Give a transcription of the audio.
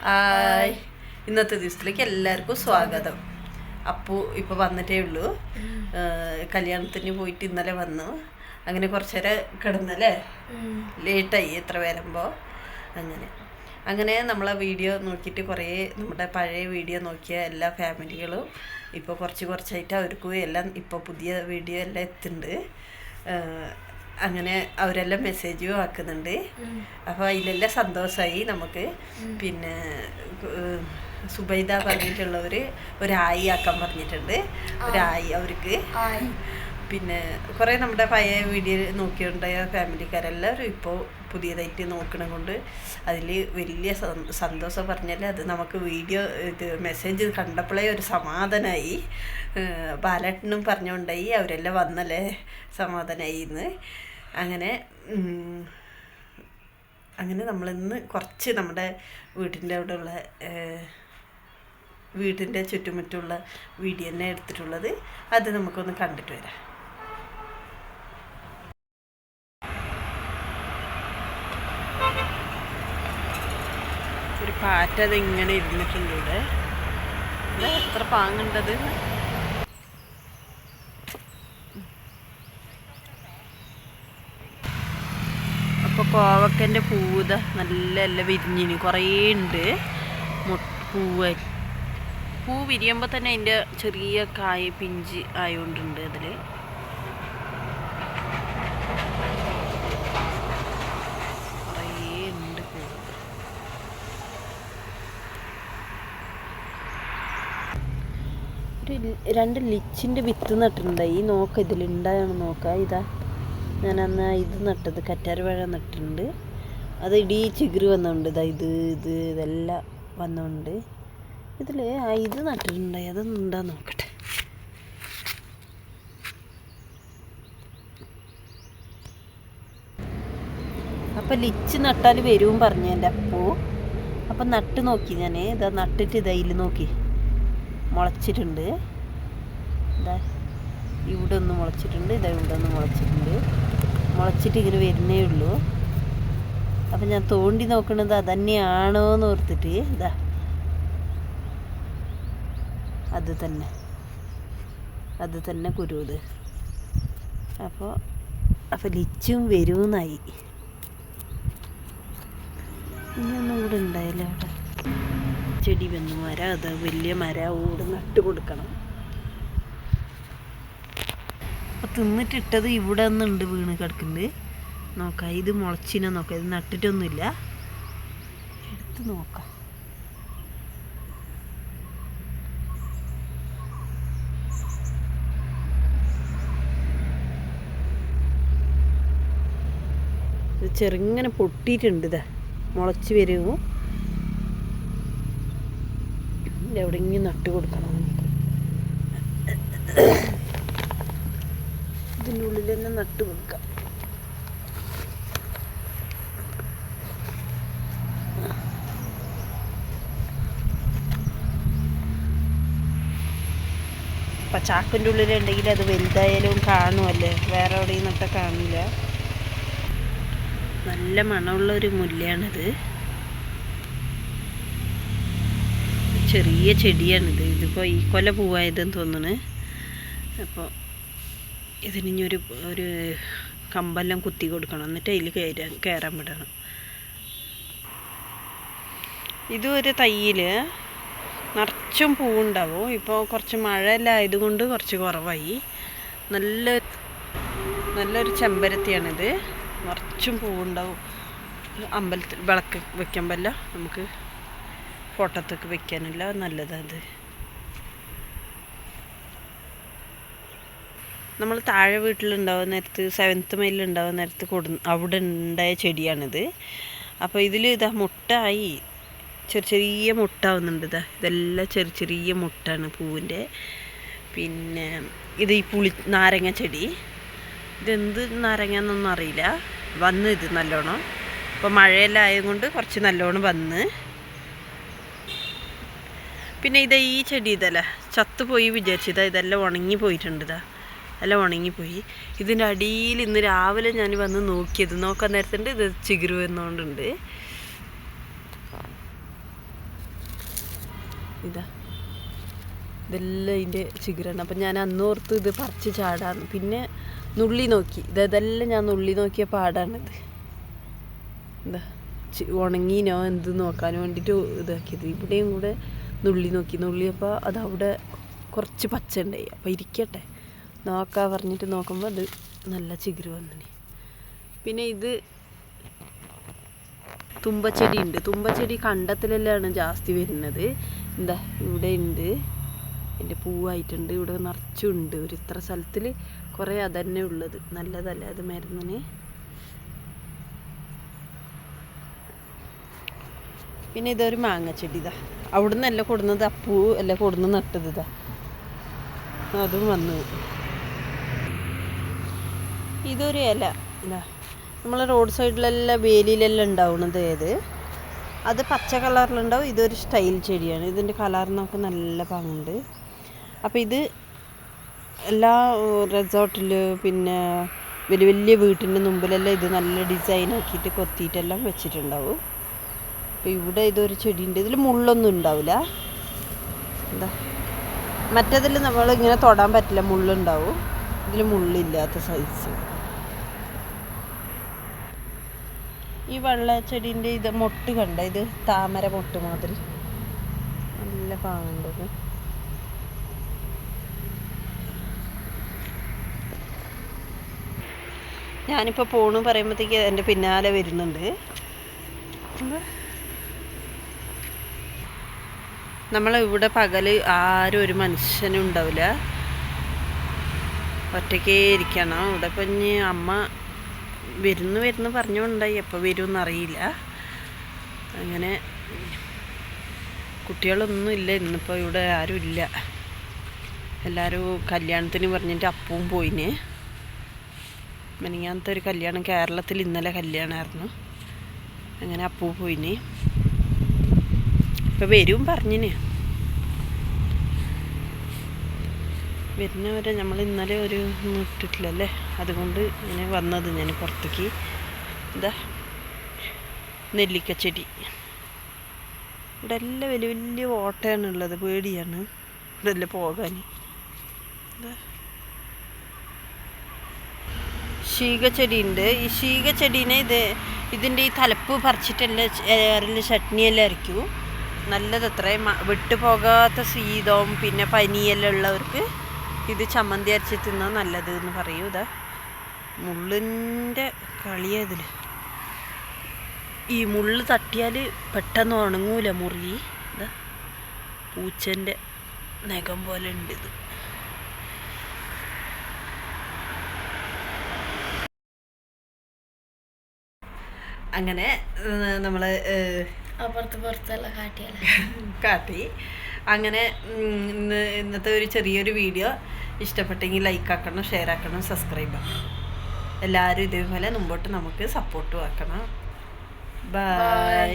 Hi, ഇന്നത്തെ ദിവസത്തിലേക്ക് എല്ലാവർക്കും സ്വാഗതം. അപ്പു ഇപ്പോൾ വന്നിട്ടേ ഉള്ളൂ. കല്യാണത്തിന് പോയിട്ട് ഇന്നലെ വന്നു. അങ്ങനെ കുറച്ച് നേരം കിടന്നല്ലേ, ലേറ്റായി എത്ര വരുമ്പോൾ. അങ്ങനെ നമ്മളെ വീഡിയോ നോക്കിയിട്ട് കുറേ നമ്മുടെ പഴയ വീഡിയോ നോക്കിയ എല്ലാ ഫാമിലികളും ഇപ്പോൾ കുറച്ചായിട്ട് അവർക്കും എല്ലാം ഇപ്പോൾ പുതിയ വീഡിയോ എല്ലാം എത്തുന്നുണ്ട്. അങ്ങനെ അവരെല്ലാം മെസ്സേജും ആക്കുന്നുണ്ട്. അപ്പോൾ അതിലെല്ലാം സന്തോഷമായി നമുക്ക്. പിന്നെ സുബൈദ പറഞ്ഞിട്ടുള്ളവർ ഒരായി ആക്കാൻ പറഞ്ഞിട്ടുണ്ട്, ഒരായി അവർക്ക്. പിന്നെ കുറേ നമ്മുടെ പഴയ വീഡിയോ നോക്കിയിട്ടുണ്ടായ ഫാമിലിക്കാരെല്ലാവരും ഇപ്പോൾ പുതിയതായിട്ട് നോക്കണം കൊണ്ട് അതിൽ വലിയ സന്തോഷം പറഞ്ഞാൽ അത് നമുക്ക് വീഡിയോ ഇത് മെസ്സേജ് കണ്ടപ്പോഴേ ഒരു സമാധാനമായി. ബാലേട്ടനും പറഞ്ഞുകൊണ്ടായി അവരെല്ലാം വന്നല്ലേ സമാധാനമായി എന്ന്. അങ്ങനെ നമ്മളിന്ന് കുറച്ച് നമ്മുടെ വീട്ടിൻ്റെ അവിടെയുള്ള വീട്ടിൻ്റെ ചുറ്റുമുറ്റുള്ള വീഡിയോ തന്നെ എടുത്തിട്ടുള്ളത്. അത് നമുക്കൊന്ന് കണ്ടിട്ട് വരാം. ഒരു പാറ്റത് ഇങ്ങനെ ഇരുന്നിട്ടുണ്ട് ഇവിടെ. എത്ര പാങ്ങുണ്ടത്. അപ്പോൾ കോവക്കൻ്റെ പൂത നല്ല വിരിഞ്ഞിന് കുറേ ഉണ്ട്. പൂ വിരിയുമ്പോൾ തന്നെ അതിൻ്റെ ചെറിയ കായ പിഞ്ച് ആയതുകൊണ്ടുണ്ട് അതിൽ. കുറേ ഉണ്ട് പൂ. രണ്ട് ലിച്ചിൻ്റെ വിത്ത് നട്ടിട്ടുണ്ടായി. ഇതിലുണ്ടായാണ് നോക്കാം. ഇതാ ഞാൻ അന്ന് ഇത് നട്ടത്, കറ്റാർവാഴ നട്ടിട്ടുണ്ട്. അത് ഇടീ ചിഗിരി വന്നുകൊണ്ട് ഇതെല്ലാം വന്നുകൊണ്ട് ഇതിൽ ഇത് നട്ടിട്ടുണ്ടായി. അതൊന്നും ഉണ്ടാ നോക്കട്ടെ. അപ്പം ലിച്ച് നട്ടാൽ വരും പറഞ്ഞു എൻ്റെ അപ്പൂ. അപ്പം നട്ട് നോക്കി ഞാൻ. ഇതാ നട്ടിട്ട് ഇതിൽ നോക്കി മുളച്ചിട്ടുണ്ട്. ഇതാ ഇവിടെ ഒന്ന് മുളച്ചിട്ടുണ്ട്, ഇതാ ഇവിടെ ഒന്ന് മുളച്ചിട്ടുണ്ട്. മുളച്ചിട്ട് ഇങ്ങനെ വരുന്നേ ഉള്ളൂ. അപ്പം ഞാൻ തോണ്ടി നോക്കണത് അതന്നെയാണോ എന്ന് ഓർത്തിട്ട് ഇതാ അത് തന്നെ കുരുത്. അപ്പോൾ ലിച്ചും വരുമെന്നായി. ഇനിയൊന്നും കൂടെ ഉണ്ടായല്ലോ അവിടെ. ചെടി വന്നു മരം, അത് വലിയ മരം കൂടെ നട്ട് കൊടുക്കണം. അപ്പോൾ തിന്നിട്ടിട്ടത് ഇവിടെ ഒന്നുണ്ട് വീണ് കിടക്കുന്നുണ്ട്. നോക്കാം ഇത് മുളച്ചിനെ നോക്കാം. ഇത് നട്ടിട്ടൊന്നുമില്ല, എടുത്ത് നോക്കാം. ഇത് ചെറുങ്ങനെ പൊട്ടിയിട്ടുണ്ട്. ഇതാ മുളച്ച് വരുമോ. എവിടെയെങ്കിലും നട്ട് കൊടുക്കണം നമുക്ക്. ഇതിൻ്റെ ഉള്ളിൽ തന്നെ നട്ട് കൊടുക്കാം. അപ്പം ചാക്കിൻ്റെ ഉള്ളിലുണ്ടെങ്കിൽ അത് വലുതായാലും കാണുമല്ലേ, വേറെ എവിടെയും നട്ട കാണില്ല. നല്ല മണമുള്ളൊരു മുല്ലയാണിത്. ചെറിയ ചെടിയാണിത്. ഇതിപ്പോൾ ഈ കൊല പൂവായതെന്ന് തോന്നുന്നു. അപ്പോൾ ഇതിനി ഒരു കമ്പെല്ലാം കുത്തി കൊടുക്കണം, എന്നിട്ട് അതിൽ കയറാൻ വിടണം. ഇതും ഒരു തയ്യിൽ നിറച്ചും പൂവുണ്ടാവും. ഇപ്പോൾ കുറച്ച് മഴയെല്ലാം ആയതുകൊണ്ട് കുറച്ച് കുറവായി. നല്ലൊരു ചെമ്പരത്തിയാണിത്. നിറച്ചും പൂവുണ്ടാവും. അമ്പലത്തിൽ വിളക്ക് വെക്കുമ്പോഴല്ല നമുക്ക് ഫോട്ടോത്തൊക്കെ വെക്കാനില്ല, നല്ലതാണ്. നമ്മൾ താഴെ വീട്ടിലുണ്ടാവുന്ന നേരത്ത് 7th മൈലിലുണ്ടാവുന്ന നേരത്ത് അവിടെ ഉണ്ടായ ചെടിയാണിത്. അപ്പോൾ ഇതിൽ ഇതാ മുട്ടായി, ചെറിയ മുട്ടാവുന്നുണ്ട്. ഇതെല്ലാം ചെറിയ മുട്ടാണ് പൂവിൻ്റെ. പിന്നെ ഇത് ഈ നാരങ്ങ ചെടി. ഇതെന്ത് നാരങ്ങ എന്നൊന്നും അറിയില്ല. ഇത് നല്ലോണം ഇപ്പോൾ മഴയെല്ലാം ആയതുകൊണ്ട് കുറച്ച് നല്ലോണം വന്ന്. പിന്നെ ഈ ചെടി ഇതല്ല ചത്തുപോയി വിചാരിച്ചതാ. ഇതെല്ലാം ഉണങ്ങിപ്പോയിട്ടുണ്ട്. എല്ലാം ഉണങ്ങിപ്പോയി. ഇതിൻ്റെ അടിയിൽ ഇന്ന് രാവിലെ ഞാൻ വന്ന് നോക്കാൻ നേരത്തുണ്ട് ഇത് ചിഗിരി വന്നുകൊണ്ടുണ്ട്. ഇതാ ഇതെല്ലാം ഇതിൻ്റെ ചിഗറാണ്. അപ്പം ഞാൻ അന്നോർത്ത് ഇത് പറിച്ച് ചാടാന്ന്. പിന്നെ നുള്ളി നോക്കി, ഇതെല്ലാം ഞാൻ നുള്ളി നോക്കിയ പാടാണിത്. എന്താ ഉണങ്ങീനോ എന്ത് നോക്കാൻ വേണ്ടിയിട്ട് ഇതാക്കിയത്. ഇവിടെയും കൂടെ നുള്ളിയപ്പോൾ അതവിടെ കുറച്ച് പച്ച ഉണ്ടായി. അപ്പോൾ ഇരിക്കട്ടെ നോക്കാൻ പറഞ്ഞിട്ട് നോക്കുമ്പോൾ അത് നല്ല ചിഗറ് വന്നിന്. പിന്നെ ഇത് തുമ്പച്ചെടി ഉണ്ട്. തുമ്പച്ചെടി കണ്ടത്തിലെല്ലാം ജാസ്തി വരുന്നത്. എന്താ ഇവിടെ ഉണ്ട്, എൻ്റെ പൂവായിട്ടുണ്ട്. ഇവിടെ നിറച്ചുണ്ട്. ഒരു ഇത്ര സ്ഥലത്തിൽ കുറേ അതന്നെ ഉള്ളത്. നല്ലതല്ല അത് മരുന്നിന്. പിന്നെ ഇതൊരു മാങ്ങച്ചെടി. ഇതാ അവിടെ നിന്നല്ല കൊടുന്നത്, അപ്പൂ എല്ലാം കൊടുന്ന് നട്ടത്. ഇതാ അതും വന്നു. ഇതൊരു ഇല. ഇതാ നമ്മൾ റോഡ് സൈഡിലെല്ലാം വേലിയിലെല്ലാം ഉണ്ടാവുന്നത് അത് പച്ച കളറിലുണ്ടാവും. ഇതൊരു സ്റ്റൈൽ ചെടിയാണ്. ഇതിൻ്റെ കളറിനൊക്കെ നല്ല പാങ്ങുണ്ട്. അപ്പോൾ ഇത് എല്ലാ റിസോർട്ടിൽ പിന്നെ വലിയ വലിയ വീട്ടിൻ്റെ മുമ്പിലെല്ലാം ഇത് നല്ല ഡിസൈനാക്കിയിട്ട് കൊത്തിയിട്ടെല്ലാം വെച്ചിട്ടുണ്ടാവും. അപ്പോൾ ഇവിടെ ഇതൊരു ചെടിയുണ്ട്. ഇതിൽ മുള്ളൊന്നും ഉണ്ടാവില്ല. എന്താ മറ്റേതിൽ നമ്മളിങ്ങനെ തൊടാൻ പറ്റില്ല, മുള്ളുണ്ടാവും. ഇതിൽ മുള്ളില്ലാത്ത സൈസ്. ഈ വെള്ളച്ചെടീൻ്റെ ഇത് മൊട്ട് കണ്ട, ഇത് താമര മൊട്ട് മാതിരി നല്ല പാങ്ങുണ്ടത്. ഞാനിപ്പോൾ പോണു പറയുമ്പോഴത്തേക്ക് എൻ്റെ പിന്നാലെ വരുന്നുണ്ട്. നമ്മളിവിടെ പകൽ ആരും ഒരു മനുഷ്യനും ഉണ്ടാവില്ല, ഒറ്റയ്ക്കേ ഇരിക്കണം. ഇവിടെ ഇപ്പം ഇനി അമ്മ വരുന്നു പറഞ്ഞുകൊണ്ടായി, എപ്പോൾ വരുമെന്ന് അറിയില്ല. അങ്ങനെ കുട്ടികളൊന്നും ഇല്ല ഇന്നിപ്പോൾ, ഇവിടെ ആരും ഇല്ല. എല്ലാവരും കല്യാണത്തിന് പറഞ്ഞിട്ട് അപ്പവും പോയിന്. മിനിങ്ങാനത്തെ ഒരു കല്യാണം കേരളത്തിൽ ഇന്നലെ കല്യാണമായിരുന്നു. അങ്ങനെ അപ്പൂ പോയിന്. ഇപ്പം വരും പറഞ്ഞിന്. വരുന്നവരെ നമ്മൾ ഇന്നലെ ഒരു ഇട്ടിട്ടില്ലല്ലേ, അതുകൊണ്ട് ഇങ്ങനെ വന്നത് ഞാൻ പുറത്തേക്ക്. ഇതാ നെല്ലിക്കച്ചെടി. ഇവിടെ എല്ലാം വലിയ വലിയ ഓട്ടയാണുള്ളത്, പേടിയാണ് ഇവിടെല്ലാം പോകാൻ. ശീകച്ചെടി ഉണ്ട്. ഈ ശീകച്ചെടീനെ ഇതിൻ്റെ ഈ തലപ്പ് പറിച്ചിട്ടെല്ലാം ചട്നിയെല്ലാം അരയ്ക്കും. നല്ലതത്രേ. വിട്ടു പോകാത്ത ശീതവും പിന്നെ പനിയെല്ലാം ഉള്ളവർക്ക് ഇത് ചമ്മന്തി അരച്ച് തിന്നാൽ നല്ലത് എന്ന് പറയൂ. ഇതാ മുള്ളിൻ്റെ കളിയതിൽ. ഈ മുള്ള് തട്ടിയാൽ പെട്ടെന്ന് ഉണങ്ങൂല മുറി. ഇതാ പൂച്ചൻ്റെ നഖം പോലെ ഉണ്ട് ഇത്. അങ്ങനെ നമ്മൾ കാട്ടി. അങ്ങനെ ഇന്നത്തെ ഒരു ചെറിയൊരു വീഡിയോ ഇഷ്ടപ്പെട്ടെങ്കിൽ ലൈക്ക് ആക്കണം, ഷെയർ ആക്കണം, സബ്സ്ക്രൈബ് ആക്കണം. എല്ലാവരും ഇതേപോലെ മുമ്പോട്ട് നമുക്ക് സപ്പോർട്ടും ആക്കണം. ബൈ.